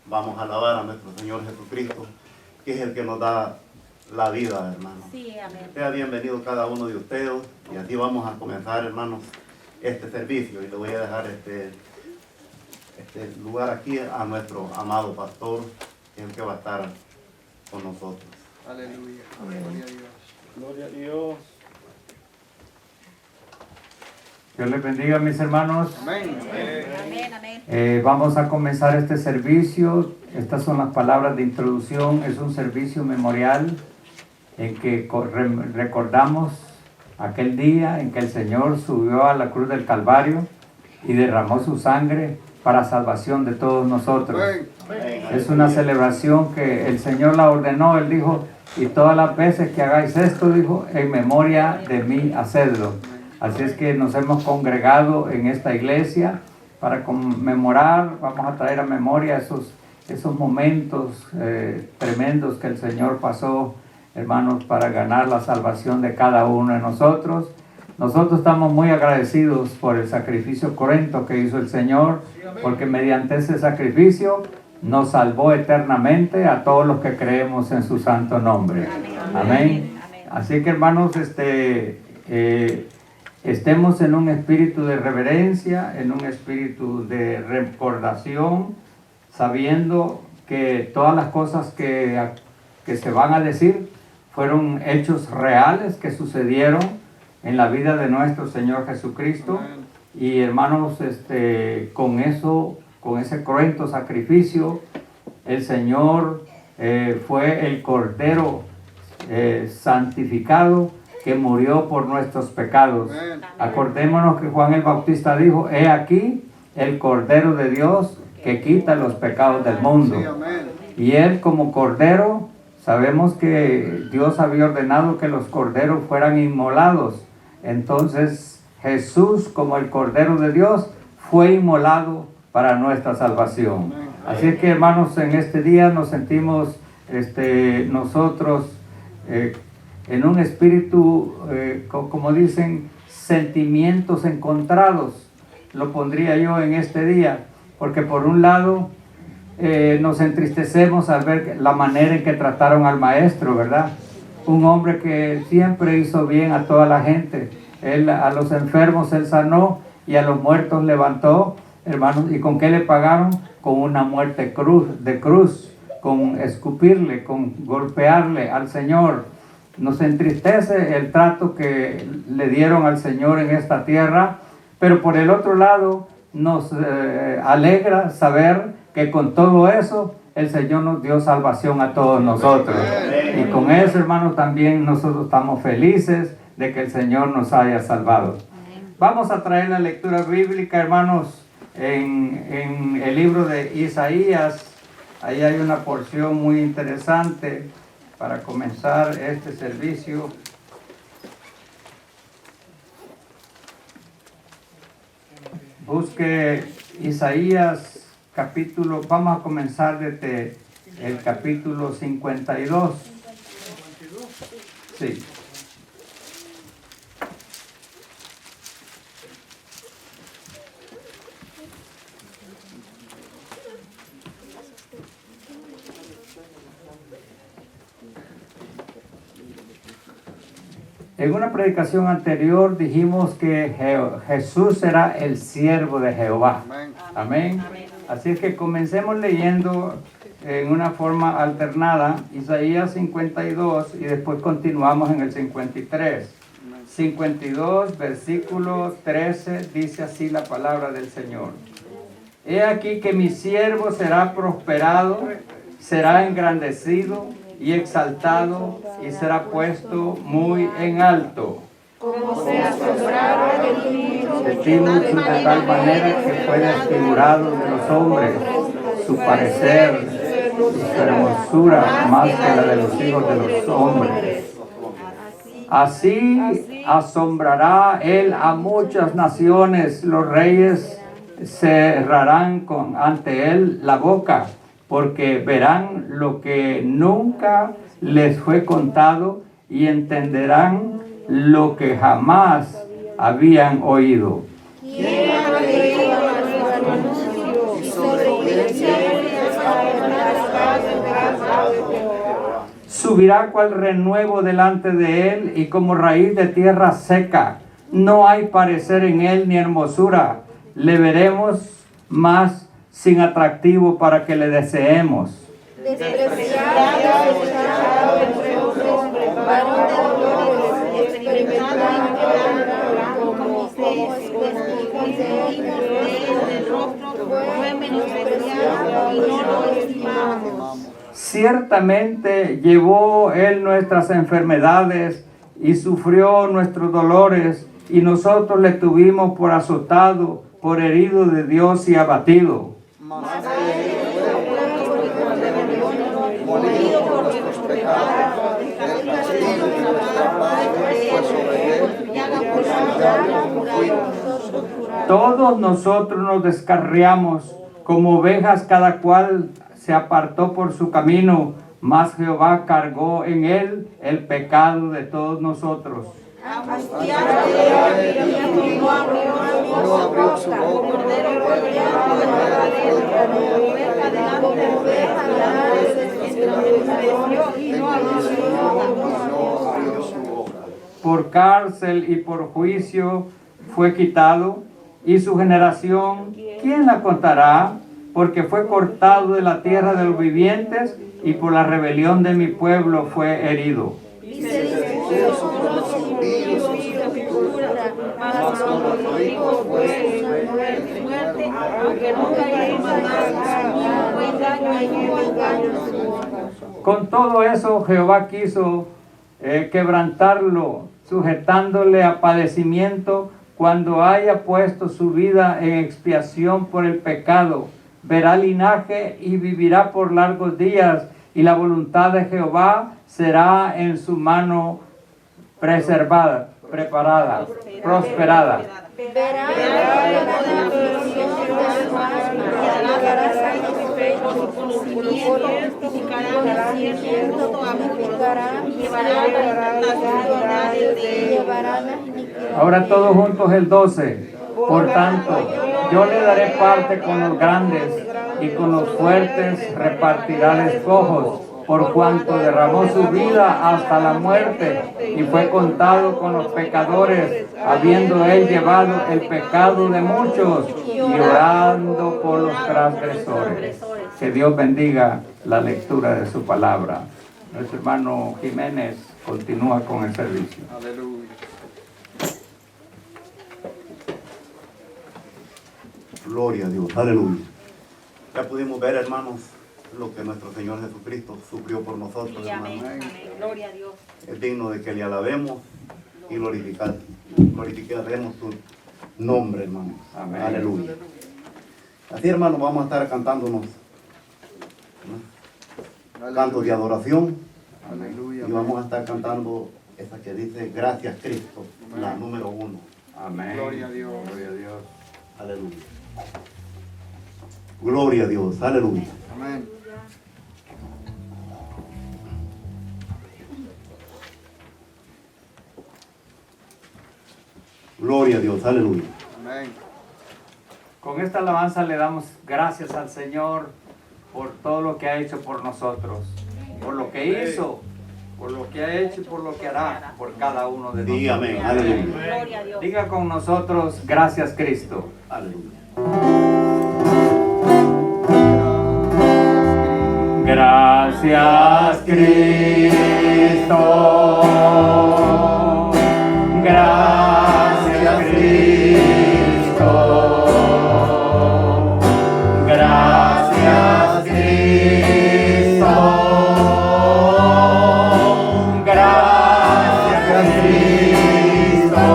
vamos a alabar a nuestro Señor Jesucristo, que es el que nos da la vida, hermanos. Sí, amén. Sea bienvenido cada uno de ustedes y así vamos a comenzar, hermanos, este servicio. Y le voy a dejar este lugar aquí a nuestro amado pastor, que es el que va a estar con nosotros. Aleluya. Gloria a Dios. Gloria a Dios. Dios les bendiga, mis hermanos. Amén. Amén, amén. Vamos a comenzar este servicio. Estas son las palabras de introducción. Es un servicio memorial en que recordamos aquel día en que el Señor subió a la cruz del Calvario y derramó su sangre para salvación de todos nosotros. Es una celebración que el Señor la ordenó. Él dijo, y todas las veces que hagáis esto, dijo, en memoria de mí hacedlo. Así es que nos hemos congregado en esta iglesia para conmemorar. Vamos a traer a memoria esos momentos tremendos que el Señor pasó, hermanos, para ganar la salvación de cada uno de nosotros. Nosotros estamos muy agradecidos por el sacrificio cruento que hizo el Señor, porque mediante ese sacrificio nos salvó eternamente a todos los que creemos en su santo nombre. Amén. Así que, hermanos, estemos en un espíritu de reverencia, en un espíritu de recordación, sabiendo que todas las cosas que se van a decir fueron hechos reales que sucedieron en la vida de nuestro Señor Jesucristo. Y hermanos, con ese cruento sacrificio, el Señor fue el Cordero santificado que murió por nuestros pecados. Acordémonos que Juan el Bautista dijo, he aquí el Cordero de Dios que quita los pecados del mundo. Y Él como Cordero, sabemos que Dios había ordenado que los corderos fueran inmolados. Entonces Jesús como el Cordero de Dios fue inmolado para nuestra salvación. Así que, hermanos, en este día nos sentimos nosotros en un espíritu, como dicen, sentimientos encontrados, lo pondría yo en este día, porque por un lado nos entristecemos al ver la manera en que trataron al maestro, ¿verdad? Un hombre que siempre hizo bien a toda la gente. Él a los enfermos él sanó y a los muertos levantó, hermanos. ¿Y con qué le pagaron? Con una muerte de cruz, con escupirle, con golpearle al Señor. Nos entristece el trato que le dieron al Señor en esta tierra, pero por el otro lado nos alegra saber que con todo eso el Señor nos dio salvación a todos nosotros. Y con eso, hermanos, también nosotros estamos felices de que el Señor nos haya salvado. Vamos a traer la lectura bíblica, hermanos, en el libro de Isaías. Ahí hay una porción muy interesante para comenzar este servicio. Busque Isaías capítulo, vamos a comenzar desde el capítulo 52. Sí. En una predicación anterior dijimos que Jesús era el siervo de Jehová. Amén. Así es que comencemos leyendo en una forma alternada Isaías 52 y después continuamos en el 53. 52, versículo 13, dice así la palabra del Señor. He aquí que mi siervo será prosperado, será engrandecido y exaltado y será puesto muy en alto. Como se asombraba de tal manera que fue desfigurado de los hombres, su parecer y su hermosura más que la de los hijos de los hombres. Así asombrará él a muchas naciones, los reyes cerrarán ante él la boca, porque verán lo que nunca les fue contado y entenderán lo que jamás habían oído. ¿Quién ha creído a nuestro anuncio y su obediencia Subirá cual renuevo delante de él y como raíz de tierra seca. No hay parecer en él ni hermosura. Le veremos más sin atractivo para que le deseemos. Despreciado, desechado entre hombres, varón de dolores, experimentado en quebranto, como testigos del rostro, fue menospreciado y no lo estimamos. Ciertamente llevó él nuestras enfermedades y sufrió nuestros dolores, y nosotros le tuvimos por azotado, por herido de Dios y abatido. Molido por nuestros pecados, el castigo de nuestra paz fue sobre él, y Todos nosotros nos descarriamos, como ovejas cada cual se apartó por su camino, mas Jehová cargó en él el pecado de todos nosotros. Angustiado no abrió su boca, cordero golpeado y no abrió su boca. Por cárcel y por juicio fue quitado, y su generación, ¿quién la contará? Porque fue cortado de la tierra de los vivientes, y por la rebelión de mi pueblo fue herido. Y se dispuso con los impíos su sepultura, mas con los ricos fue su muerte, aunque nunca hizo nada, ni fue engaño en su boca. Con todo eso Jehová quiso quebrantarlo, sujetándole a padecimiento cuando haya puesto su vida en expiación por el pecado. Verá linaje y vivirá por largos días, y la voluntad de Jehová será en su mano preservada, preparada, prosperada. Verá la aflicción de su alma, y hallará satisfecho su conocimiento, testificará cierto a muchos, y llevará la iniquidad. Ahora todos juntos el 12. Por tanto, yo le daré parte con los grandes, y con los fuertes repartirá despojos, por cuanto derramó su vida hasta la muerte, y fue contado con los pecadores, habiendo él llevado el pecado de muchos, y orando por los transgresores. Que Dios bendiga la lectura de su palabra. Nuestro hermano Jiménez continúa con el servicio. Aleluya. Gloria a Dios, aleluya. Ya pudimos ver, hermanos, lo que nuestro Señor Jesucristo sufrió por nosotros, Sí, amén, hermanos. amén. Gloria a Dios. Es digno de que le alabemos y glorificaremos su nombre, hermanos. Amén. Aleluya. Así, hermanos, vamos a estar cantándonos cantos de adoración, Aleluya. y vamos a estar cantando esa que dice Gracias Cristo, la Amén. número 1. Amén. Gloria a Dios. Gloria a Dios. Aleluya. Gloria a Dios, aleluya. Amén. Gloria a Dios, aleluya. Amén. Con esta alabanza le damos gracias al Señor por todo lo que ha hecho por nosotros, por lo que hizo, por lo que ha hecho y por lo que hará por cada uno de nosotros. Sí, amén, aleluya. Gloria a Dios. Diga con nosotros, gracias Cristo. Aleluya. Gracias Cristo. Gracias Cristo. Gracias Cristo. Gracias Cristo.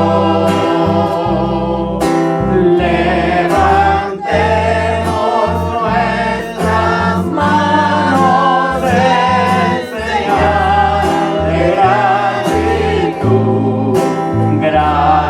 Levantemos nuestras manos en señal de gratitud. Gracias.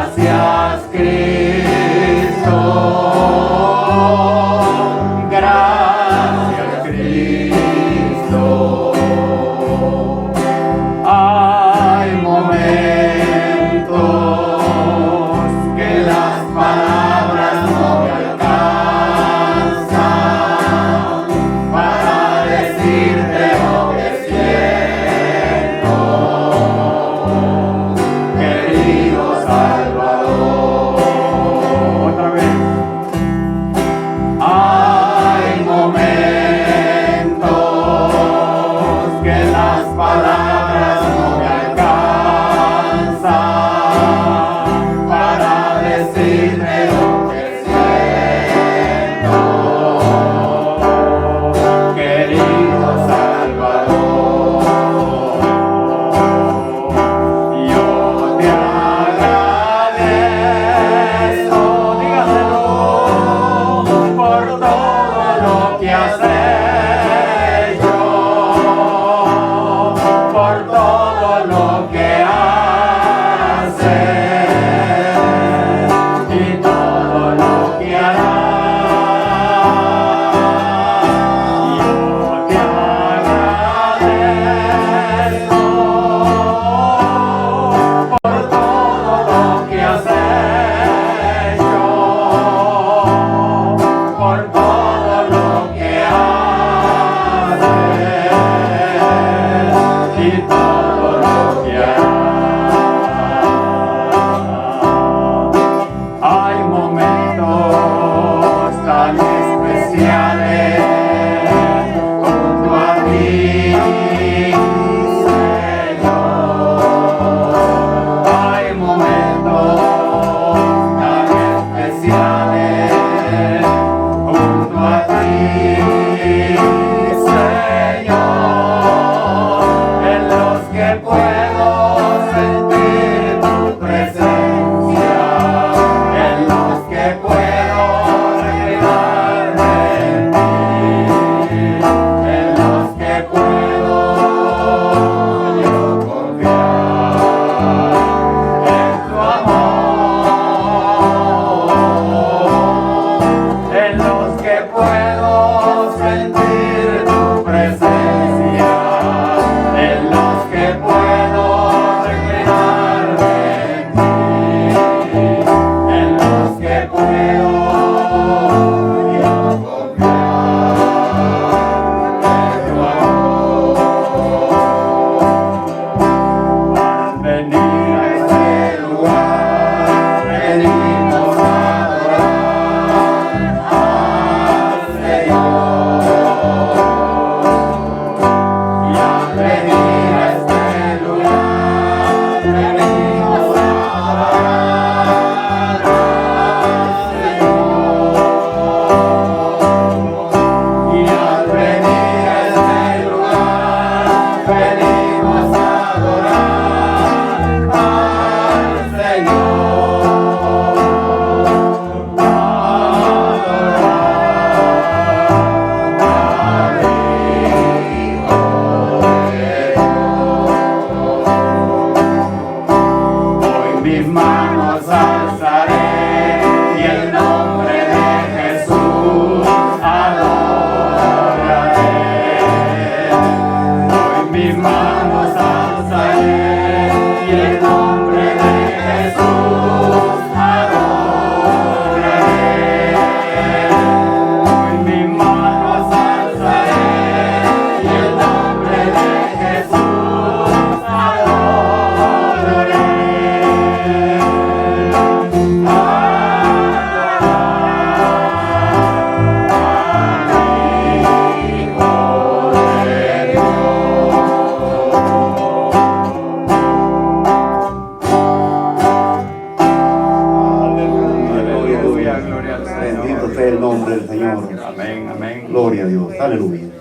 Aleluya.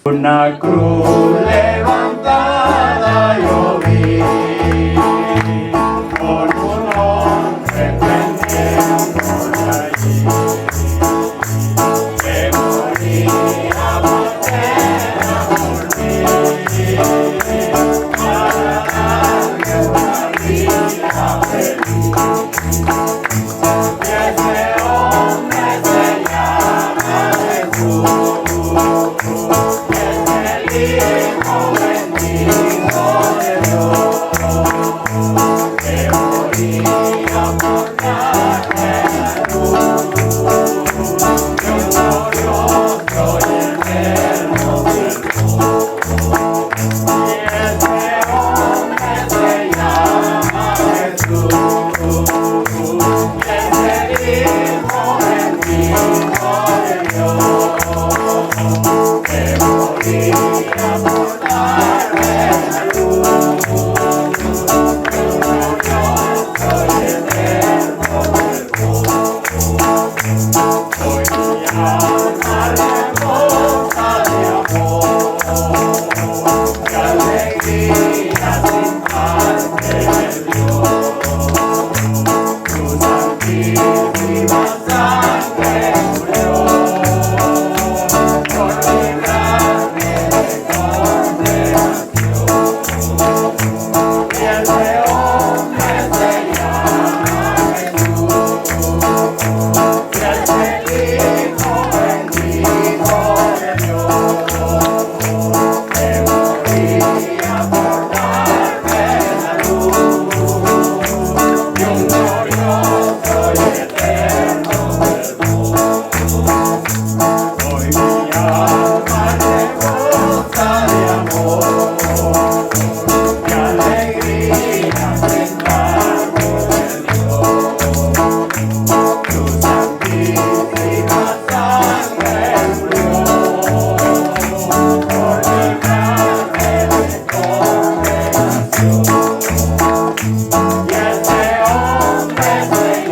Una cruz levantada yo vi, por un hombre pendiente allí, que moría por tierra por mí, para darme una vida feliz. Y ese hombre se llama Jesús. Hijo bendito de Dios, que moría por darme la luz, de un glorioso y eterno perdón. Y ese hombre se llama Jesús, es el Hijo bendito de Dios, que moría por darme la luz, de un glorioso y eterno perdón. Hoy mi alma rebosa de amor, de alegría sin par que me dio. Tu santísima sangre murió por librarme de condenación. Y ese hombre se llama Jesús, y es el Hijo bendito de Dios, que moría por darme la luz, de un glorioso y eterno perdón. Hoy mi alma rebosa de amor, de alegría sin par que me dio. Tu santísima sangre murió por librarme de condenación. Y ese hombre se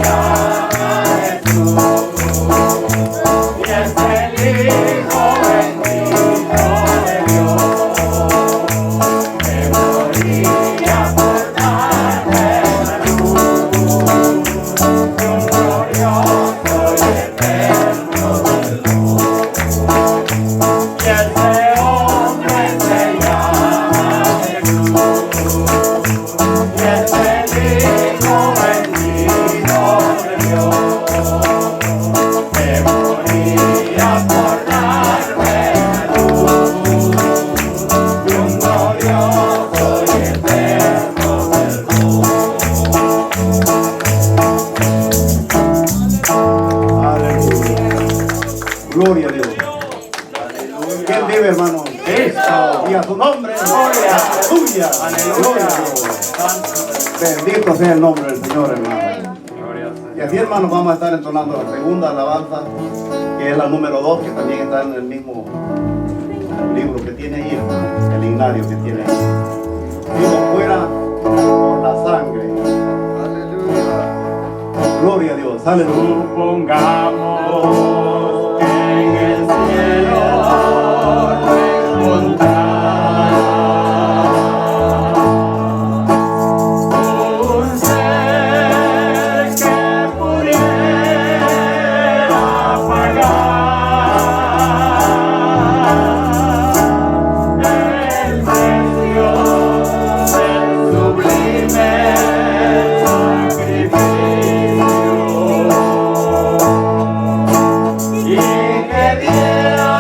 llama Jesús, y es el Hijo bendito de Dios, que moría por darme la luz, de un glorioso y eterno perdón. Y ese hombre se llama Jesús, y es el Hijo bendito de Dios, que moría por darme la luz, de un glorioso y eterno perdón. Aleluya. Gloria a Dios. ¿Quién vive, hermano? Cristo. Y a su nombre. Gloria. Aleluya. Gloria a Dios. Bendito sea el nombre del Señor, hermano. Y así, hermanos, vamos a estar entonando la segunda alabanza, que es la número 2, que también está en el mismo libro que tiene ahí, hermano, el himnario que tiene ahí. Digo, fuera por la sangre. Aleluya. Gloria a Dios. Aleluya. Supongamos que en el cielo lo encontramos un ser que pudiera pagar el precio del sublime sacrificio. Y que diera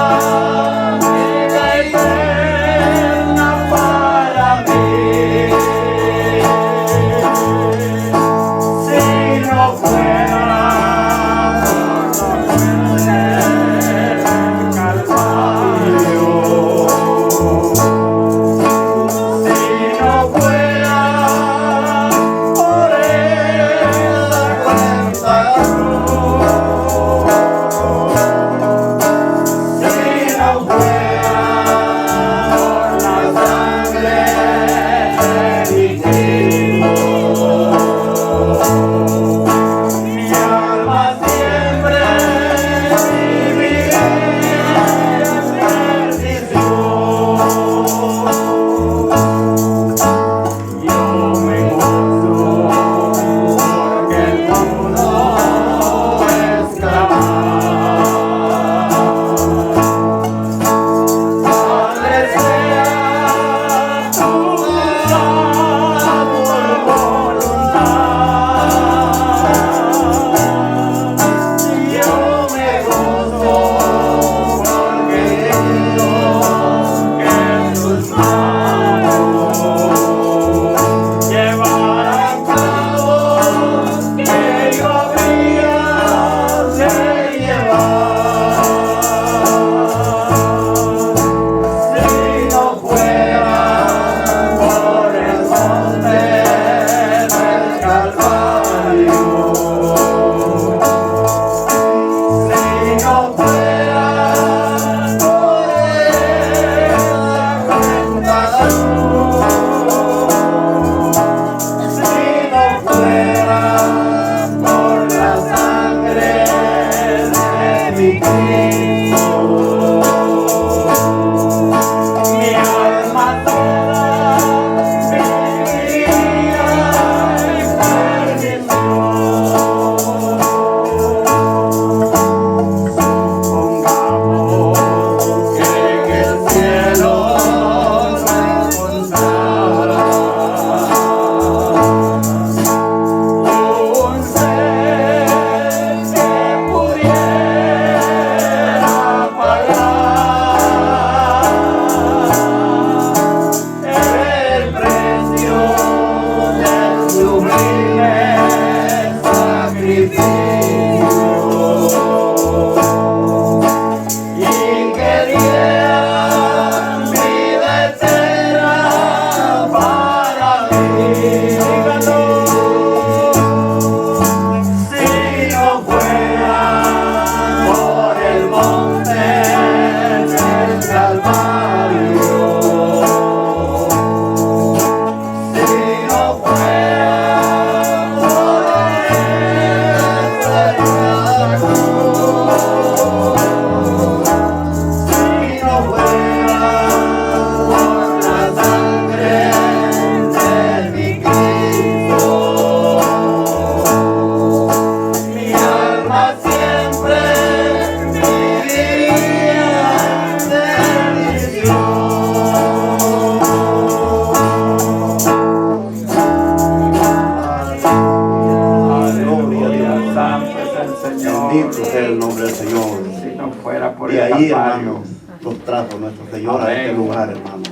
Bendito sea el nombre del Señor. Si no fuera por Y el ahí, Calvario. hermanos, nos trajo nuestro Señor a este lugar, hermano.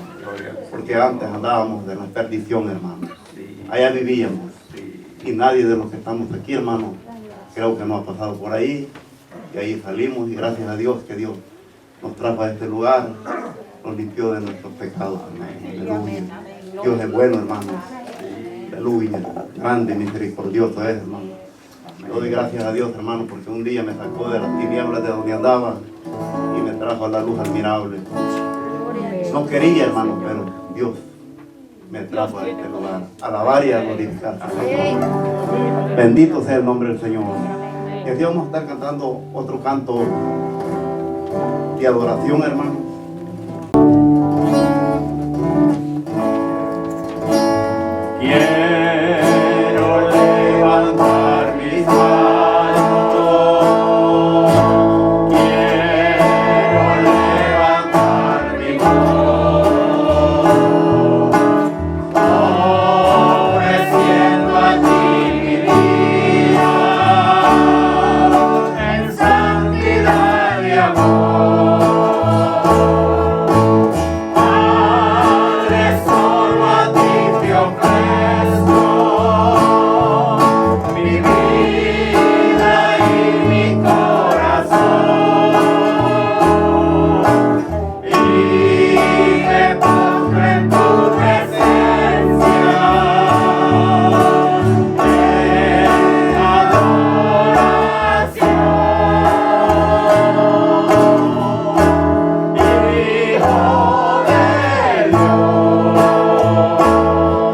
Porque antes andábamos de la perdición, hermano. Allá vivíamos. Y nadie de los que estamos aquí, hermano, creo que no ha pasado por ahí. Y ahí salimos y gracias a Dios que Dios nos trajo a este lugar, nos limpió de nuestros pecados, hermano. Aleluya. Dios es bueno, hermano. Aleluya. Grande y misericordioso es, hermano. Le doy gracias a Dios, hermano, porque un día me sacó de las tinieblas de donde andaba y me trajo a la luz admirable. No quería, hermano, pero Dios me trajo a este lugar. Alabar y a glorificar a Dios. Bendito sea el nombre del Señor. Y así vamos a estar cantando otro canto de adoración, hermano. Quiero levantar mis manos, quiero levantar mi voz, ofreciendo a ti mi vida en santidad y amor. Padre, solo a ti te ofrezco mi vida y mi corazón, y me postro en tu presencia en adoración. Hijo de Dios,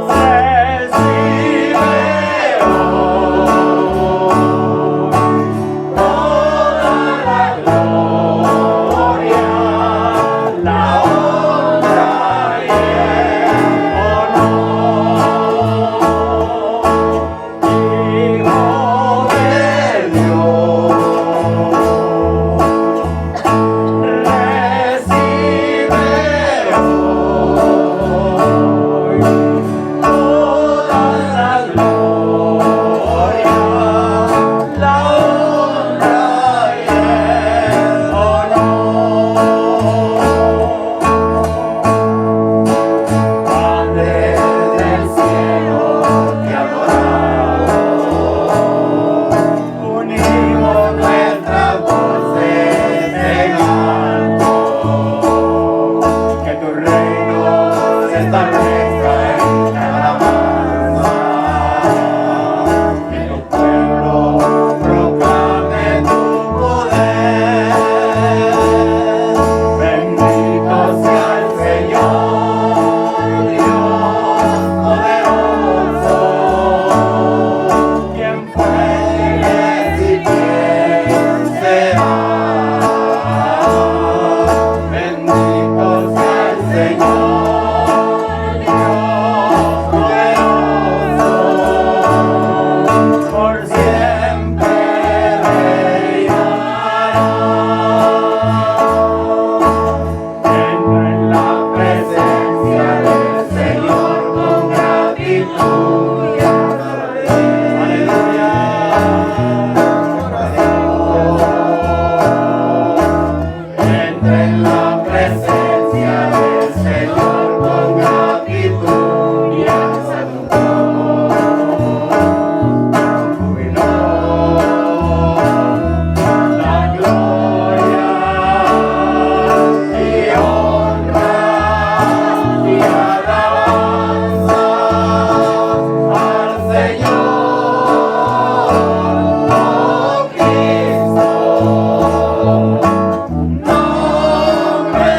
recibe hoy toda la gloria, la honra y el honor. Hijo de Dios, recibe hoy toda la gloria, la honra y el honor. Padre del cielo, te adoramos, unimos nuestras voces en alto, que tu reino se establezca en cada alabanza, que tu pueblo proclame tu poder. Bendito sea el Señor, Dios poderoso, quien fue, es y quien será. Bendito sea el Señor, Dios poderoso, por siempre reinará. Entro en la presencia del Señor con gratitud y adoración. Aleluya. Entro en la presencia del Señor con gratitud y exaltación. Júbilo, la gloria y honra y alabanza al Señor, oh Cristo. Nombre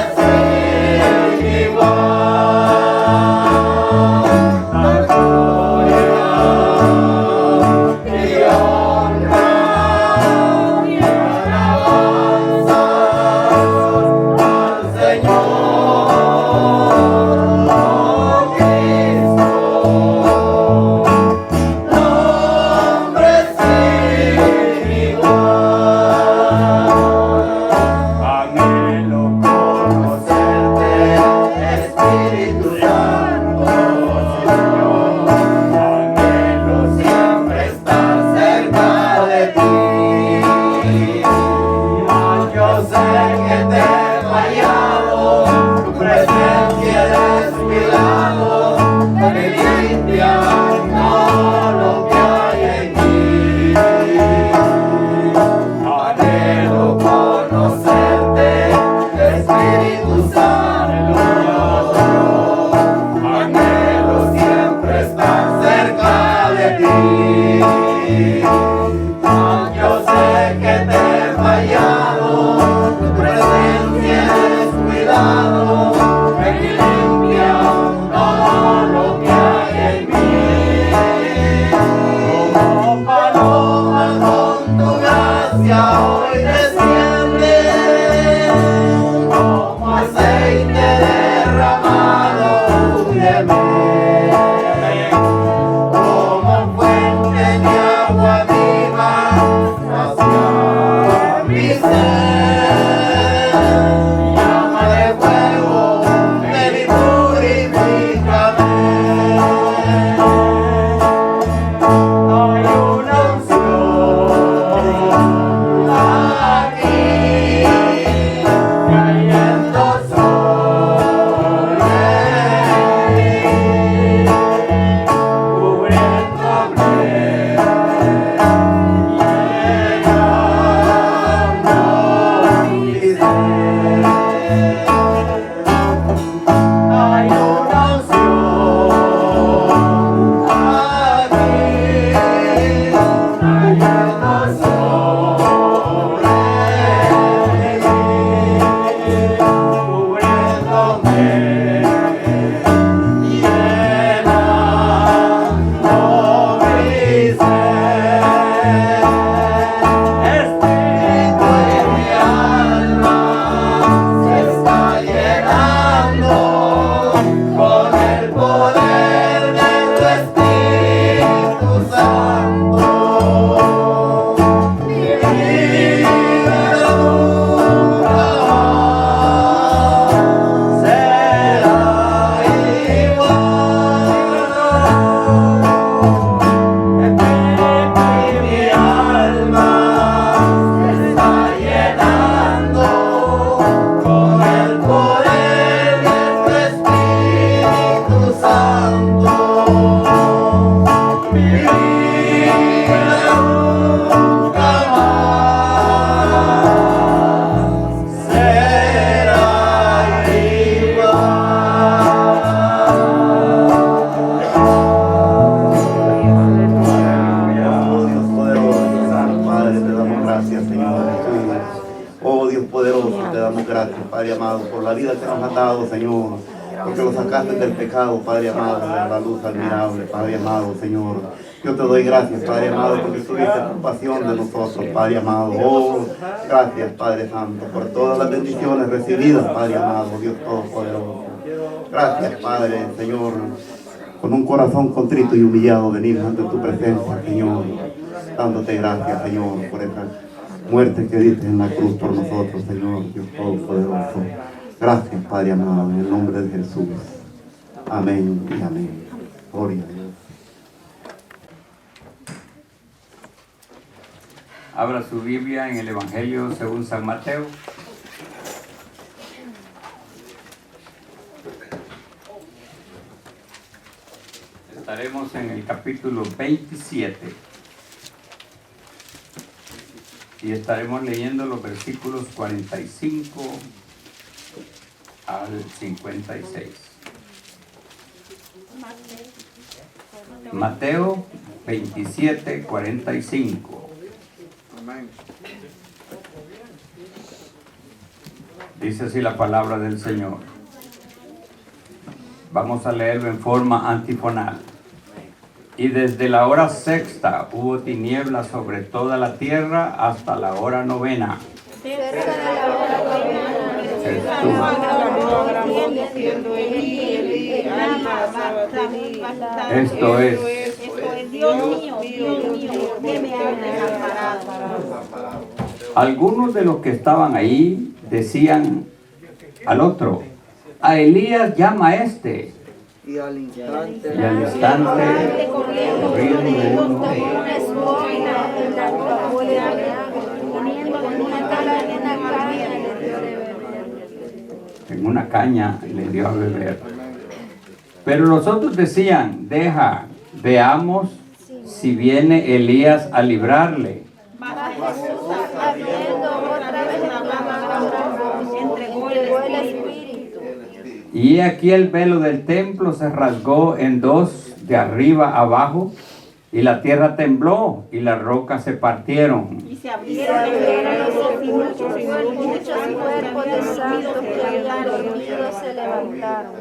Padre amado, por la vida que nos has dado, Señor, porque lo sacaste del pecado, Padre amado, de la luz admirable, Padre amado, Señor. Yo te doy gracias, Padre amado, porque tuviste compasión de nosotros, Padre amado. Oh, gracias, Padre Santo, por todas las bendiciones recibidas, Padre amado, Dios Todopoderoso. Gracias, Padre, Señor, con un corazón contrito y humillado venimos ante tu presencia, Señor, dándote gracias, Señor, por esa muerte que diste en la cruz por nosotros, Señor, Dios Todopoderoso. Gracias, Padre amado, en el nombre de Jesús. Amén y amén. Gloria a Dios. Abra su Biblia en el Evangelio según San Mateo. Estaremos en el capítulo 27 y estaremos leyendo los versículos 45 al 56. Mateo 27, 45. Dice así la palabra del Señor. Vamos a leerlo en forma antifonal. Y desde la hora sexta hubo tinieblas sobre toda la tierra hasta la hora novena. Esto es. Dios mío, ¿qué me ha desamparado? Algunos de los que estaban ahí decían al otro: a Elías llama a este. Y al instante, corriendo uno, en una caña le dio a beber. Pero los otros decían: deja, veamos si viene Elías a librarle. Mas Jesús, habiendo otra vez clamado, entregó el espíritu. Y aquí el velo del templo se rasgó en dos, de arriba a abajo, y la tierra tembló y las rocas se partieron. Y se abrieron los ojos y muchos cuerpos de santos que habían dormido se levantaron.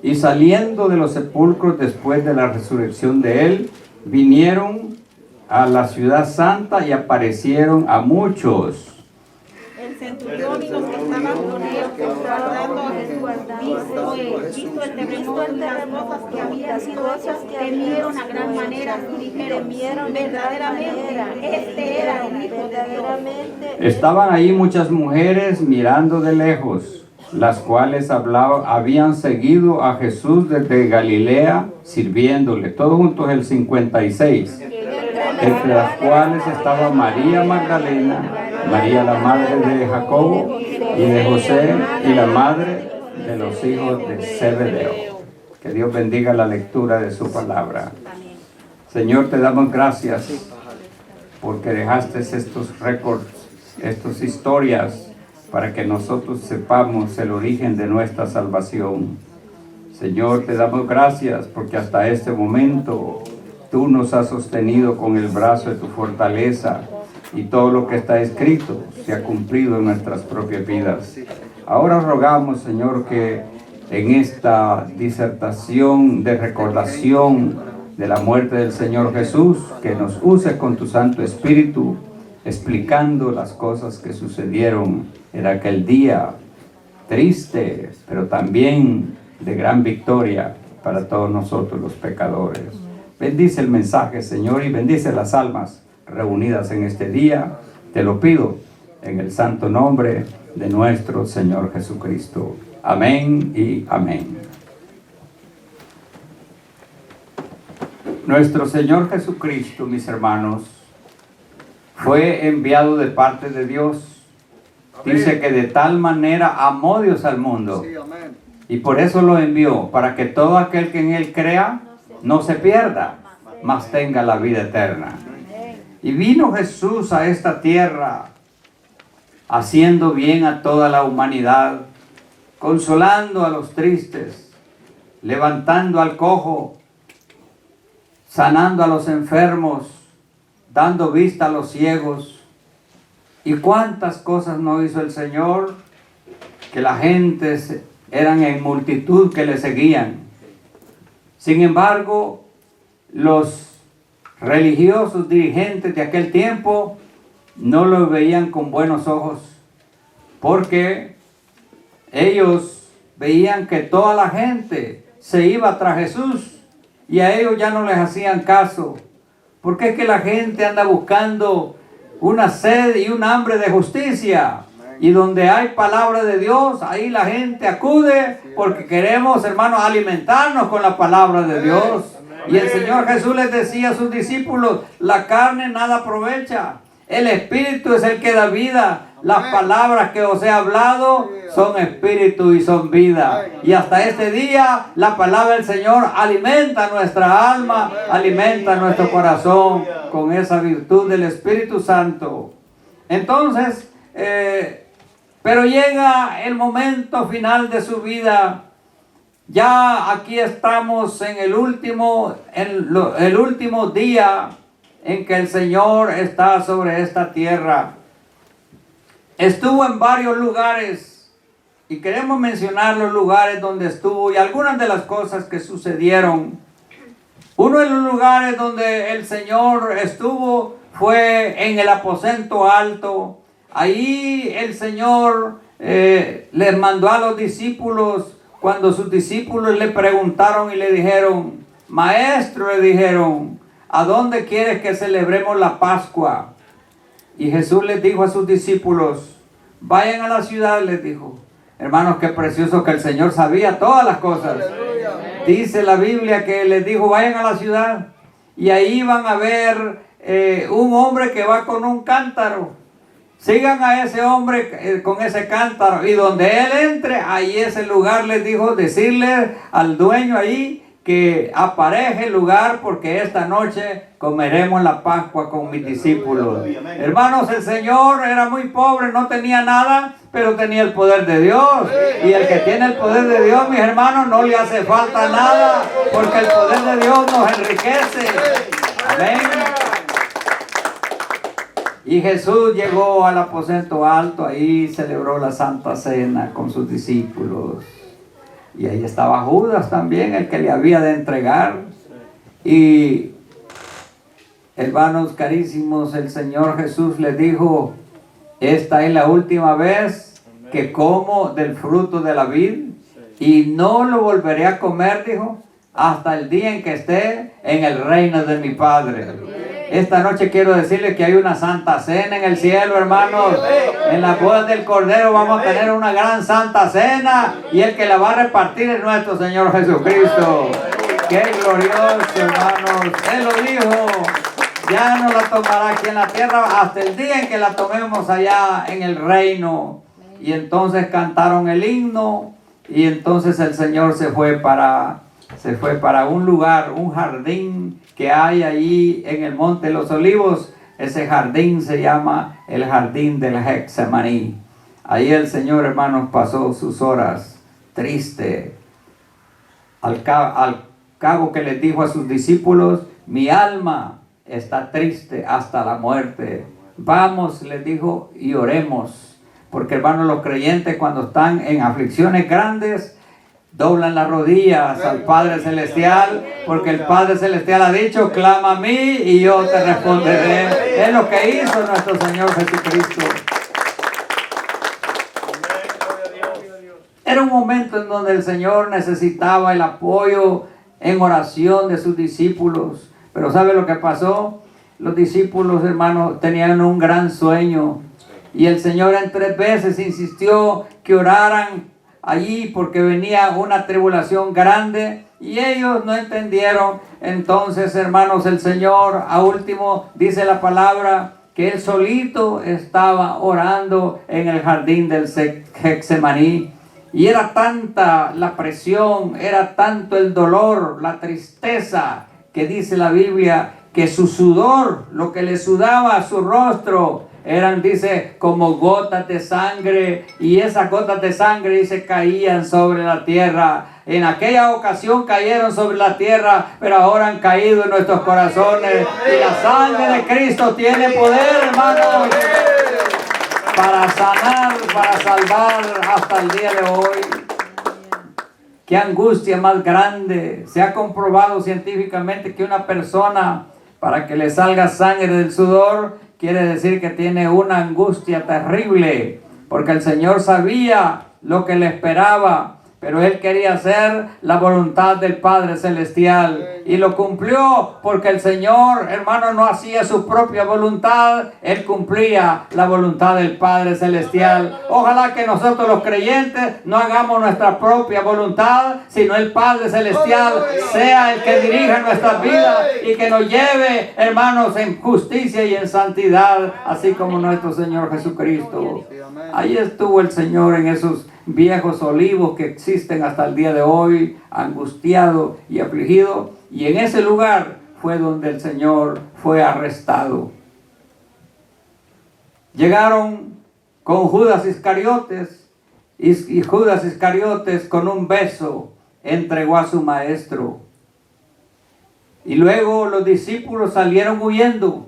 Y saliendo de los sepulcros después de la resurrección de él, vinieron a la ciudad santa y aparecieron a muchos. El centurión y los que estaban con ellos, guardando a Jesús, visto el terremoto y las cosas que habían sido hechas, temieron a gran manera y dijeron, verdaderamente, este era el Hijo de Dios. Estaban ahí muchas mujeres mirando de lejos, las cuales habían seguido a Jesús desde Galilea, sirviéndole. Todos juntos el 56. Entre las cuales estaba María Magdalena, María la madre de Jacobo y de José, y la madre de los hijos de Zebedeo. Que Dios bendiga la lectura de su palabra. Señor, te damos gracias porque dejaste estos récords, estas historias, para que nosotros sepamos el origen de nuestra salvación. Señor, te damos gracias porque hasta este momento tú nos has sostenido con el brazo de tu fortaleza, y todo lo que está escrito se ha cumplido en nuestras propias vidas. Ahora rogamos, Señor, que en esta disertación de recordación de la muerte del Señor Jesús, que nos uses con tu Santo Espíritu, explicando las cosas que sucedieron en aquel día triste, pero también de gran victoria para todos nosotros los pecadores. Bendice el mensaje, Señor, y bendice las almas reunidas en este día. Te lo pido en el santo nombre de nuestro Señor Jesucristo. Amén y amén. Nuestro Señor Jesucristo, mis hermanos, fue enviado de parte de Dios. Dice que de tal manera amó Dios al mundo. Y por eso lo envió, para que todo aquel que en Él crea no se pierda, mas tenga la vida eterna. Y vino Jesús a esta tierra, haciendo bien a toda la humanidad, consolando a los tristes, levantando al cojo, sanando a los enfermos, dando vista a los ciegos. ¿Y cuántas cosas no hizo el Señor? Que la gente eran en multitud que le seguían. Sin embargo, los religiosos dirigentes de aquel tiempo no lo veían con buenos ojos, porque ellos veían que toda la gente se iba tras Jesús y a ellos ya no les hacían caso, porque es que la gente anda buscando una sed y un hambre de justicia, y donde hay palabra de Dios, ahí la gente acude, porque queremos, hermanos, alimentarnos con la palabra de Dios. Y el Señor Jesús les decía a sus discípulos, la carne nada aprovecha, el Espíritu es el que da vida. Las palabras que os he hablado son espíritu y son vida. Y hasta este día la palabra del Señor alimenta nuestra alma, alimenta nuestro corazón con esa virtud del Espíritu Santo. Entonces, pero llega el momento final de su vida. Ya aquí estamos en el último día en que el Señor está sobre esta tierra. Estuvo en varios lugares y queremos mencionar los lugares donde estuvo y algunas de las cosas que sucedieron. Uno de los lugares donde el Señor estuvo fue en el aposento alto. Ahí el Señor les mandó a los discípulos. Cuando sus discípulos le preguntaron y le dijeron, Maestro, le dijeron, ¿a dónde quieres que celebremos la Pascua? Y Jesús les dijo a sus discípulos, vayan a la ciudad, les dijo. Hermanos, qué precioso que el Señor sabía todas las cosas. Dice la Biblia que les dijo, vayan a la ciudad. Y ahí van a ver un hombre que va con un cántaro. Sigan a ese hombre con ese cántaro, y donde él entre, ahí es el lugar, les dijo, decirle al dueño ahí que apareje el lugar porque esta noche comeremos la Pascua con mis discípulos. Hermanos, el Señor era muy pobre, no tenía nada, pero tenía el poder de Dios. Y el que tiene el poder de Dios, mis hermanos, no le hace falta nada, porque el poder de Dios nos enriquece. Amén. Y Jesús llegó al aposento alto, ahí celebró la Santa Cena con sus discípulos. Y ahí estaba Judas también, el que le había de entregar. Y hermanos carísimos, el Señor Jesús les dijo: esta es la última vez que como del fruto de la vid, y no lo volveré a comer, dijo, hasta el día en que esté en el reino de mi Padre. Esta noche quiero decirles que hay una santa cena en el cielo, hermanos. En las bodas del Cordero vamos a tener una gran santa cena, y el que la va a repartir es nuestro Señor Jesucristo. ¡Qué glorioso, hermanos! Él lo dijo. Ya no la tomará aquí en la tierra hasta el día en que la tomemos allá en el reino. Y entonces cantaron el himno, y entonces el Señor se fue para un lugar, un jardín que hay allí en el Monte de los Olivos. Ese jardín se llama el Jardín del Getsemaní. Ahí el Señor, hermanos, pasó sus horas triste. Al cabo que les dijo a sus discípulos: mi alma está triste hasta la muerte. Vamos, les dijo, y oremos. Porque, hermanos, los creyentes cuando están en aflicciones grandes, doblan las rodillas al Padre Celestial, porque el Padre Celestial ha dicho: clama a mí y yo te responderé. Es lo que hizo nuestro Señor Jesucristo. Era un momento en donde el Señor necesitaba el apoyo en oración de sus discípulos. Pero ¿sabe lo que pasó? Los discípulos, hermanos, tenían un gran sueño, y el Señor en 3 veces insistió que oraran allí porque venía una tribulación grande, y ellos no entendieron. Entonces, hermanos, el Señor a último dice la palabra que él solito estaba orando en el jardín del Getsemaní, y era tanta la presión, era tanto el dolor, la tristeza, que dice la Biblia que su sudor, lo que le sudaba a su rostro, eran, dice, como gotas de sangre, y esas gotas de sangre, dice, caían sobre la tierra. En aquella ocasión cayeron sobre la tierra, pero ahora han caído en nuestros corazones, y la sangre de Cristo tiene poder, hermanos, para sanar, para salvar hasta el día de hoy. Qué angustia más grande. Se ha comprobado científicamente que una persona, para que le salga sangre del sudor, quiere decir que tiene una angustia terrible, porque el Señor sabía lo que le esperaba, pero Él quería hacer la voluntad del Padre Celestial, y lo cumplió, porque el Señor, hermano, no hacía su propia voluntad, Él cumplía la voluntad del Padre Celestial. Ojalá que nosotros los creyentes no hagamos nuestra propia voluntad, sino el Padre Celestial sea el que dirija nuestras vidas y que nos lleve, hermanos, en justicia y en santidad, así como nuestro Señor Jesucristo. Ahí estuvo el Señor en esos viejos olivos que existen hasta el día de hoy, angustiado y afligido, y en ese lugar fue donde el Señor fue arrestado. Llegaron con Judas Iscariotes, y Judas Iscariotes con un beso entregó a su maestro. Y luego los discípulos salieron huyendo,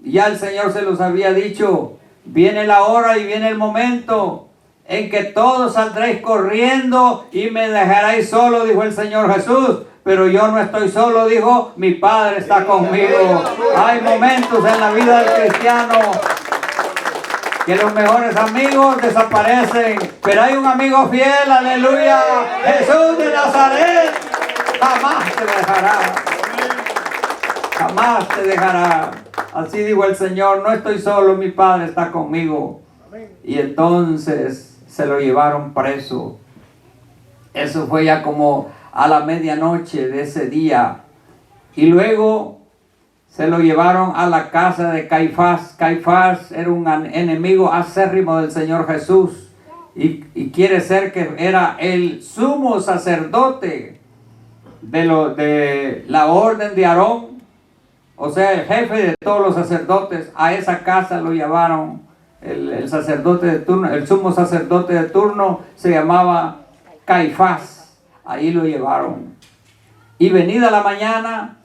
y ya el Señor se los había dicho: viene la hora y viene el momento en que todos saldréis corriendo y me dejaréis solo, dijo el Señor Jesús. Pero yo no estoy solo, dijo, mi Padre está conmigo. Hay momentos en la vida del cristiano que los mejores amigos desaparecen, pero hay un amigo fiel, aleluya, Jesús de Nazaret. Jamás te dejará, jamás te dejará. Así dijo el Señor: no estoy solo, mi Padre está conmigo. Y entonces se lo llevaron preso. Eso fue ya como a la medianoche de ese día. Y luego se lo llevaron a la casa de Caifás. Caifás era un enemigo acérrimo del Señor Jesús, y quiere ser que era el sumo sacerdote. de la orden de Aarón, o sea, el jefe de todos los sacerdotes, a esa casa lo llevaron. El sacerdote de turno, el sumo sacerdote de turno se llamaba Caifás. Ahí lo llevaron. Y venida la mañana,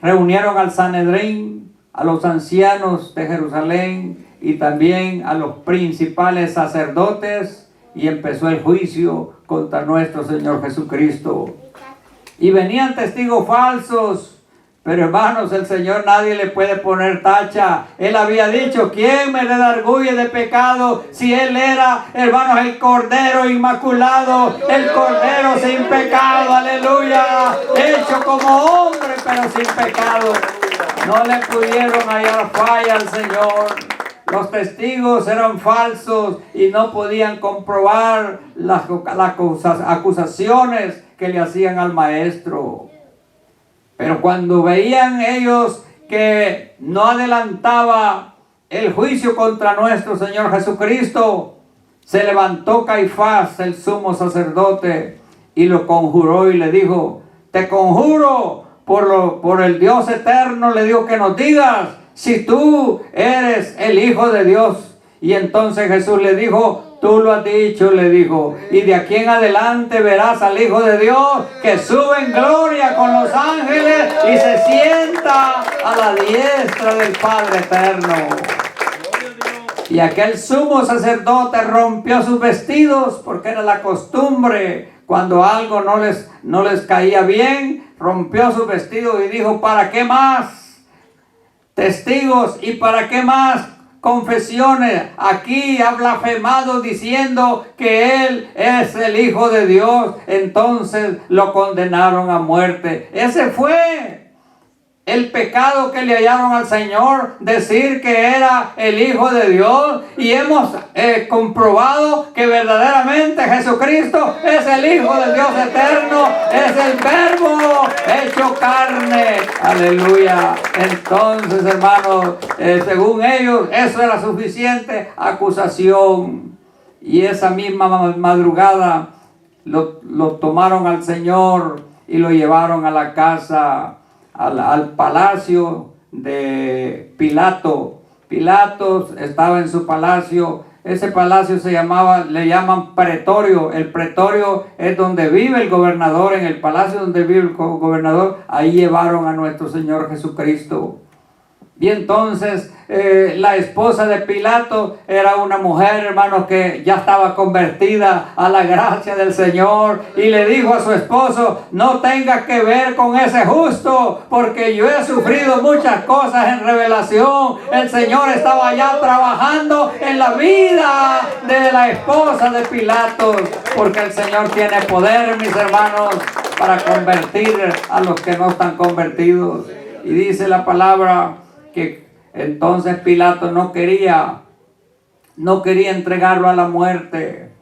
reunieron al Sanedrín, a los ancianos de Jerusalén y también a los principales sacerdotes, y empezó el juicio contra nuestro Señor Jesucristo. Y venían testigos falsos. Pero hermanos, el Señor nadie le puede poner tacha. Él había dicho, ¿quién me redarguye de pecado? Si Él era, hermanos, el Cordero Inmaculado, el Cordero sin pecado, aleluya, hecho como hombre pero sin pecado. No le pudieron hallar falla al Señor. Los testigos eran falsos y no podían comprobar las acusaciones que le hacían al Maestro. Pero cuando veían ellos que no adelantaba el juicio contra nuestro Señor Jesucristo, se levantó Caifás, el sumo sacerdote, y lo conjuró y le dijo, te conjuro por el Dios eterno, le digo, que nos digas si tú eres el Hijo de Dios. Y entonces Jesús le dijo, tú lo has dicho, le dijo, y de aquí en adelante verás al Hijo de Dios que sube en gloria con los ángeles y se sienta a la diestra del Padre eterno. Y aquel sumo sacerdote rompió sus vestidos, porque era la costumbre, cuando algo no les caía bien, rompió sus vestidos y dijo, ¿para qué más testigos y para qué más confesiones? Aquí ha blasfemado diciendo que Él es el Hijo de Dios. Entonces lo condenaron a muerte. Ese fue el pecado que le hallaron al Señor, decir que era el Hijo de Dios. Y hemos comprobado que verdaderamente Jesucristo es el Hijo del Dios eterno, es el Verbo hecho carne. Aleluya. Entonces, hermanos, según ellos, eso era suficiente acusación. Y esa misma madrugada lo tomaron al Señor y lo llevaron a la casa, al palacio de Pilato. Pilatos estaba en su palacio. Ese palacio le llaman pretorio. El pretorio es donde vive el gobernador. En el palacio donde vive el gobernador, ahí llevaron a nuestro Señor Jesucristo. Y entonces la esposa de Pilato era una mujer, hermanos, que ya estaba convertida a la gracia del Señor, y le dijo a su esposo, no tengas que ver con ese justo, porque yo he sufrido muchas cosas en revelación. El Señor estaba ya trabajando en la vida de la esposa de Pilato, porque el Señor tiene poder, mis hermanos, para convertir a los que no están convertidos. Y dice la palabra que entonces Pilato no quería entregarlo a la muerte.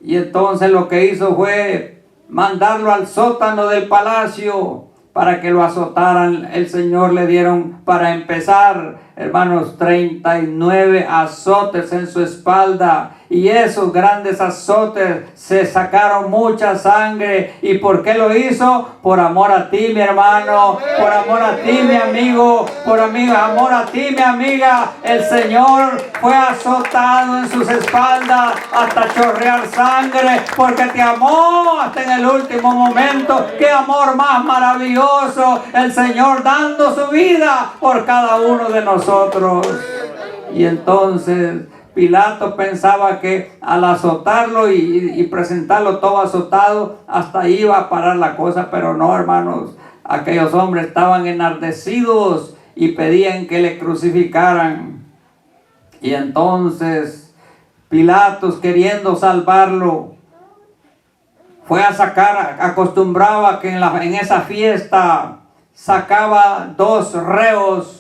Y entonces lo que hizo fue mandarlo al sótano del palacio para que lo azotaran. El Señor le dieron, para empezar, hermanos, 39 azotes en su espalda. Y esos grandes azotes se sacaron mucha sangre. ¿Y por qué lo hizo? Por amor a ti, mi hermano. Por amor a ti, mi amigo. Por amor a ti, mi amiga. El Señor fue azotado en sus espaldas hasta chorrear sangre, porque te amó hasta en el último momento. ¡Qué amor más maravilloso! El Señor dando su vida por cada uno de nosotros. Y entonces Pilato pensaba que al azotarlo y presentarlo todo azotado, hasta ahí iba a parar la cosa, pero no, hermanos. Aquellos hombres estaban enardecidos y pedían que le crucificaran. Y entonces Pilatos, queriendo salvarlo, fue a sacar, acostumbraba que en esa fiesta sacaba 2 reos.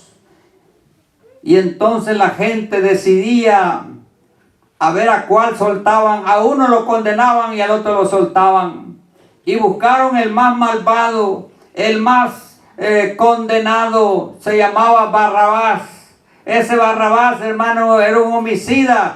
Y entonces la gente decidía a ver a cuál soltaban. A uno lo condenaban y al otro lo soltaban. Y buscaron el más malvado, el más condenado. Se llamaba Barrabás. Ese Barrabás, hermano, era un homicida,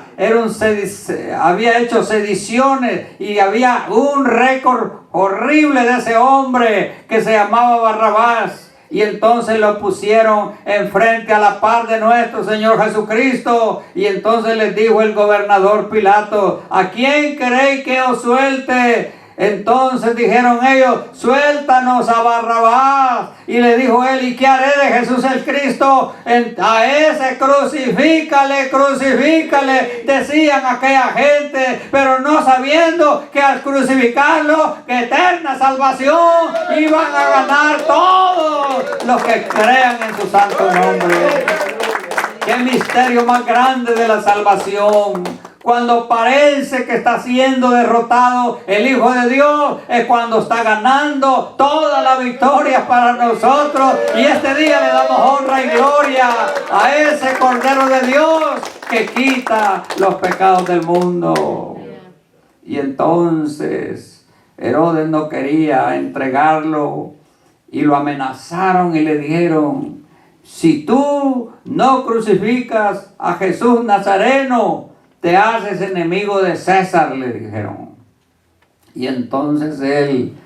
había hecho sediciones y había un récord horrible de ese hombre que se llamaba Barrabás. Y entonces lo pusieron enfrente a la par de nuestro Señor Jesucristo. Y entonces les dijo el gobernador Pilato: ¿a quién queréis que os suelte? Entonces dijeron ellos: suéltanos a Barrabás. Y le dijo él: ¿y qué haré de Jesús el Cristo? A ese crucifícale, crucifícale, decían aquella gente, pero no sabiendo que al crucificarlo, que eterna salvación iban a ganar todos los que crean en su santo nombre. Qué misterio más grande de la salvación. Cuando parece que está siendo derrotado el Hijo de Dios, es cuando está ganando toda la victoria para nosotros. Y este día le damos honra y gloria a ese Cordero de Dios que quita los pecados del mundo. Y entonces Herodes no quería entregarlo y lo amenazaron y le dijeron: si tú no crucificas a Jesús Nazareno, te haces enemigo de César, le dijeron. Y entonces él,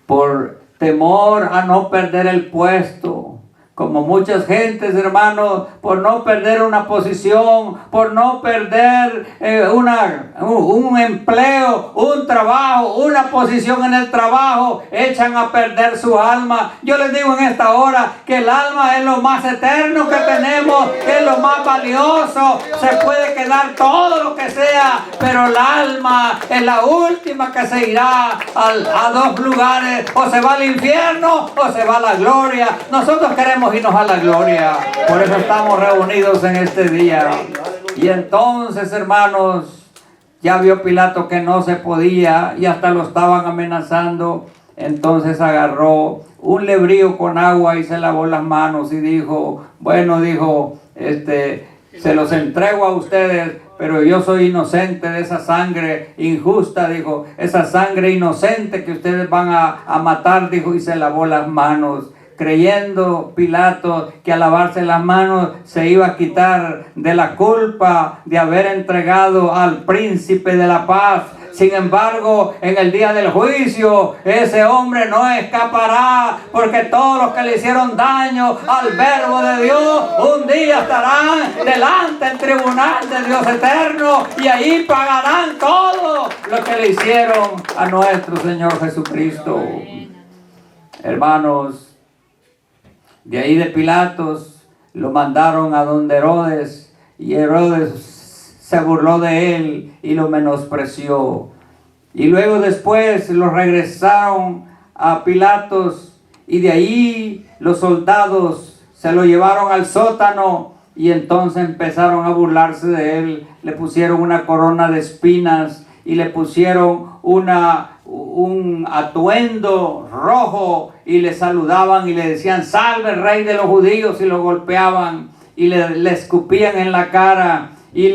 por temor a no perder el puesto, como muchas gentes, hermanos, por no perder una posición, por no perder un empleo, un trabajo, una posición en el trabajo, echan a perder su alma. Yo les digo en esta hora que el alma es lo más eterno que tenemos, es lo más valioso. Se puede quedar todo lo que sea, pero el alma es la última que se irá a dos lugares: o se va al infierno o se va a la gloria. Nosotros queremos irnos a la gloria, por eso estamos reunidos en este día. Y entonces, hermanos, ya vio Pilato que no se podía y hasta lo estaban amenazando. Entonces agarró un lebrío con agua y se lavó las manos y dijo: bueno, dijo, se los entrego a ustedes, pero yo soy inocente de esa sangre injusta, dijo, esa sangre inocente que ustedes van a matar, dijo, y se lavó las manos, creyendo Pilato que al lavarse las manos se iba a quitar de la culpa de haber entregado al príncipe de la paz. Sin embargo, en el día del juicio, ese hombre no escapará, porque todos los que le hicieron daño al verbo de Dios, un día estarán delante del tribunal de Dios eterno, y ahí pagarán todo lo que le hicieron a nuestro Señor Jesucristo. Hermanos, de ahí de Pilatos lo mandaron a donde Herodes, y Herodes se burló de él y lo menospreció. Y luego después lo regresaron a Pilatos, y de ahí los soldados se lo llevaron al sótano, y entonces empezaron a burlarse de él. Le pusieron una corona de espinas y le pusieron un atuendo rojo, y le saludaban y le decían: salve rey de los judíos, y lo golpeaban y le escupían en la cara, y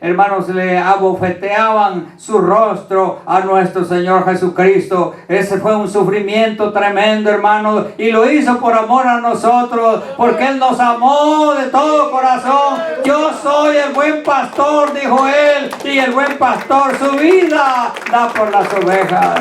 hermanos, le abofeteaban su rostro a nuestro Señor Jesucristo. Ese fue un sufrimiento tremendo, hermanos, y lo hizo por amor a nosotros, porque Él nos amó de todo corazón. Yo soy el buen pastor, dijo Él, y el buen pastor su vida da por las ovejas.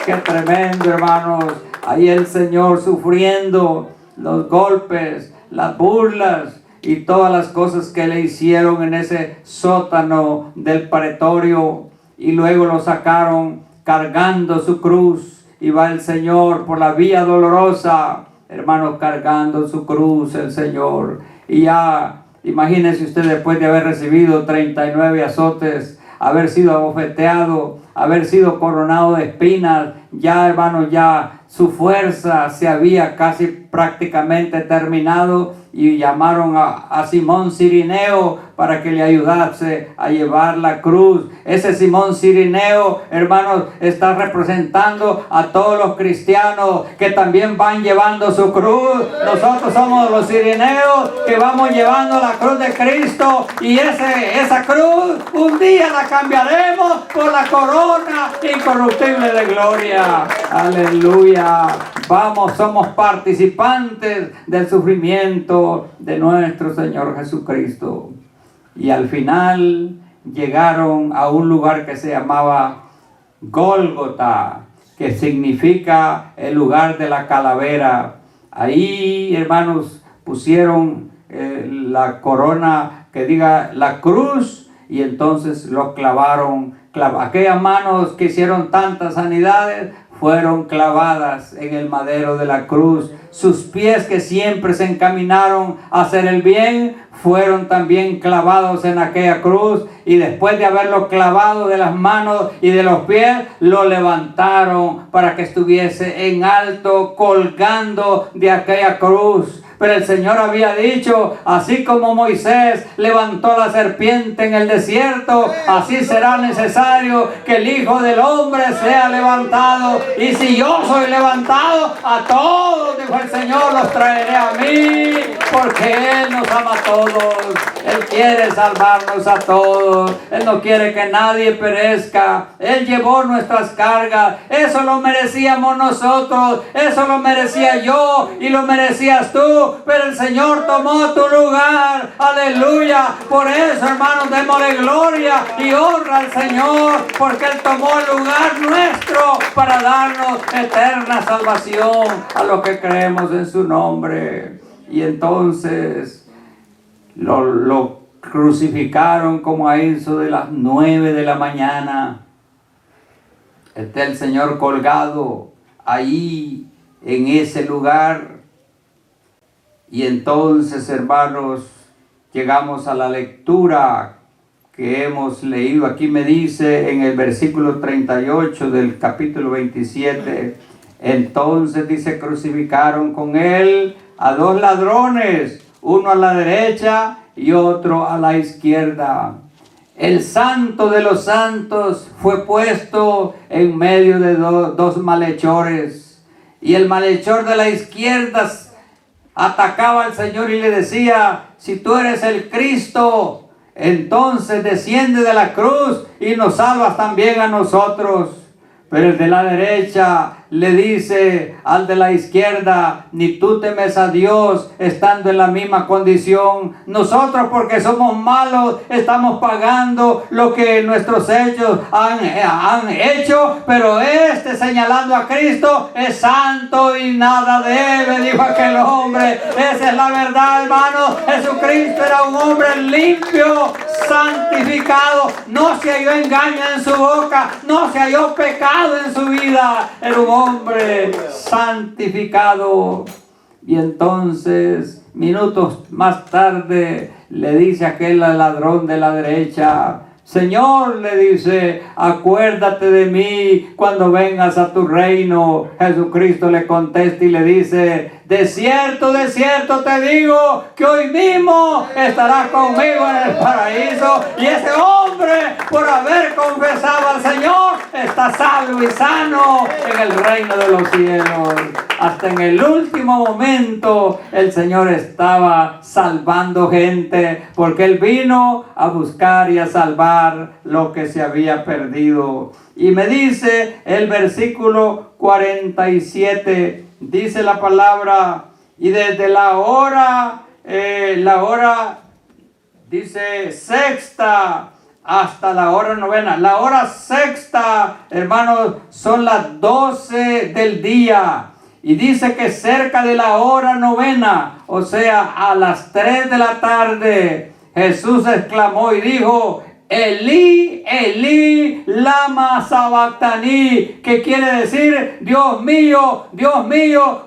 Qué tremendo, hermanos. Ahí el Señor sufriendo los golpes, las burlas y todas las cosas que le hicieron en ese sótano del pretorio. Y luego lo sacaron cargando su cruz, y va el Señor por la vía dolorosa, hermanos, cargando su cruz el Señor. Y ya, imagínense usted, después de haber recibido 39 azotes, haber sido abofeteado, haber sido coronado de espinas, ya, hermanos, ya su fuerza se había casi prácticamente terminado, y llamaron a Simón Cirineo para que le ayudase a llevar la cruz. Ese Simón Cirineo, hermanos, está representando a todos los cristianos que también van llevando su cruz. Nosotros somos los Cirineos que vamos llevando la cruz de Cristo, y esa cruz un día la cambiaremos por la corona corona incorruptible de gloria. Aleluya. Vamos, somos participantes del sufrimiento de nuestro Señor Jesucristo. Y al final llegaron a un lugar que se llamaba Gólgota, que significa el lugar de la calavera. Ahí, hermanos, pusieron la corona que diga la cruz, y entonces lo clavaron. Aquellas manos que hicieron tantas sanidades fueron clavadas en el madero de la cruz. Sus pies, que siempre se encaminaron a hacer el bien, fueron también clavados en aquella cruz. Y después de haberlo clavado de las manos y de los pies, lo levantaron para que estuviese en alto, colgando de aquella cruz. Pero el Señor había dicho, así como Moisés levantó la serpiente en el desierto, así será necesario que el Hijo del Hombre sea levantado. Y si yo soy levantado, a todos, dijo el Señor, los traeré a mí, porque Él nos ama a todos. Él quiere salvarnos a todos. Él no quiere que nadie perezca. Él llevó nuestras cargas. Eso lo merecíamos nosotros. Eso lo merecía yo y lo merecías tú. Pero el Señor tomó tu lugar. Aleluya. Por eso, hermanos, démosle gloria y honra al Señor, porque Él tomó el lugar nuestro para darnos eterna salvación a los que creemos en su nombre. Y entonces lo crucificaron como a eso de las 9 de la mañana. Está el Señor colgado ahí en ese lugar. Y entonces, hermanos, llegamos a la lectura que hemos leído. Aquí me dice en el versículo 38 del capítulo 27, entonces dice, crucificaron con él a 2 ladrones, uno a la derecha y otro a la izquierda. El santo de los santos fue puesto en medio de dos malhechores, y el malhechor de la izquierda atacaba al Señor y le decía, si tú eres el Cristo, entonces desciende de la cruz y nos salvas también a nosotros. Pero el de la derecha le dice al de la izquierda, ni tú temes a Dios estando en la misma condición. Nosotros, porque somos malos, estamos pagando lo que nuestros hechos han hecho, pero este, señalando a Cristo, es santo y nada debe, dijo aquel hombre. Esa es la verdad, hermano. Jesucristo era un hombre limpio, santificado, no se halló engaño en su boca, no se halló pecado en su vida. Era un hombre santificado. Y entonces, minutos más tarde, le dice aquel ladrón de la derecha, Señor, le dice, acuérdate de mí cuando vengas a tu reino. Jesucristo le contesta y le dice, de cierto te digo que hoy mismo estarás conmigo en el paraíso. Y ese hombre, por haber confesado al Señor, está salvo y sano en el reino de los cielos. Hasta en el último momento el Señor estaba salvando gente, porque Él vino a buscar y a salvar lo que se había perdido. Y me dice el versículo 47, dice la palabra, y desde la hora dice sexta hasta la hora novena. La hora sexta, hermanos, son las 12 del día. Y dice que cerca de la hora novena, o sea, a las 3 de la tarde, Jesús exclamó y dijo, Elí, Elí, lama sabactani, que quiere decir, Dios mío,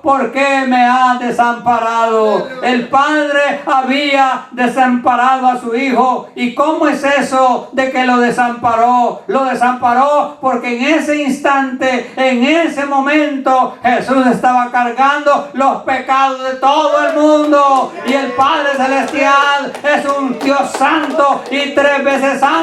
¿por qué me has desamparado? El Padre había desamparado a su Hijo. ¿Y cómo es eso de que lo desamparó? Lo desamparó porque en ese instante, en ese momento, Jesús estaba cargando los pecados de todo el mundo. Y el Padre Celestial es un Dios santo y 3 veces santo,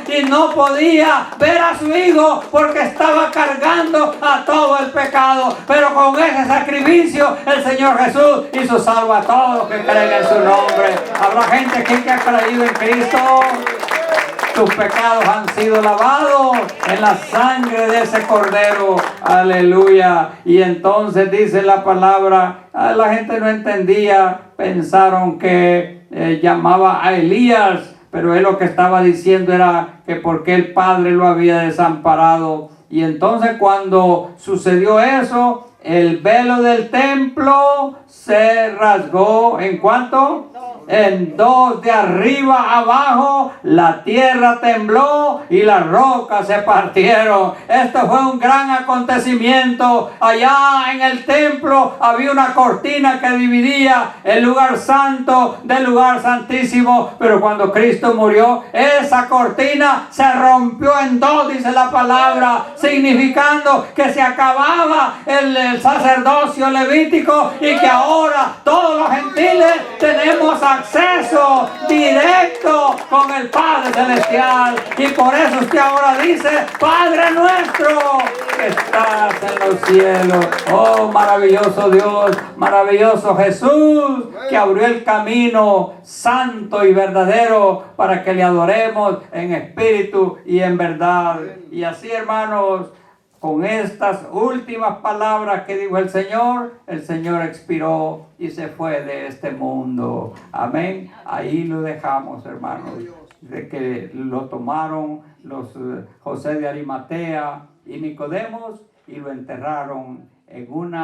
y no podía ver a su Hijo porque estaba cargando a todo el pecado. Pero con ese sacrificio el Señor Jesús hizo salvo a todos los que creen en su nombre. Habrá gente aquí que ha creído en Cristo. tus pecados han sido lavados en la sangre de ese cordero. Aleluya. Y entonces dice la palabra, la gente no entendía, pensaron que llamaba a Elías, pero él lo que estaba diciendo era que porque el Padre lo había desamparado. Y entonces cuando sucedió eso, el velo del templo se rasgó. ¿En cuánto? En dos, de arriba a abajo. La tierra tembló y las rocas se partieron. Esto fue un gran acontecimiento. Allá en el templo había una cortina que dividía el lugar santo del lugar santísimo, pero cuando Cristo murió, esa cortina se rompió en dos, dice la palabra, significando que se acababa el sacerdocio levítico y que ahora todos los gentiles tenemos acceso directo con el Padre Celestial. Y por eso usted ahora dice: Padre nuestro que estás en los cielos. Oh, maravilloso Dios, maravilloso Jesús, que abrió el camino santo y verdadero para que le adoremos en espíritu y en verdad. Y así, hermanos, con estas últimas palabras que dijo el Señor expiró y se fue de este mundo. Amén. Ahí lo dejamos, hermanos, de que lo tomaron los José de Arimatea y Nicodemos y lo enterraron en un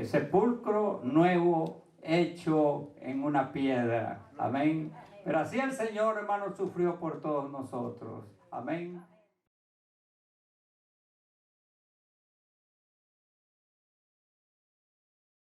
sepulcro nuevo hecho en una piedra. Amén. Pero así el Señor, hermanos, sufrió por todos nosotros. Amén.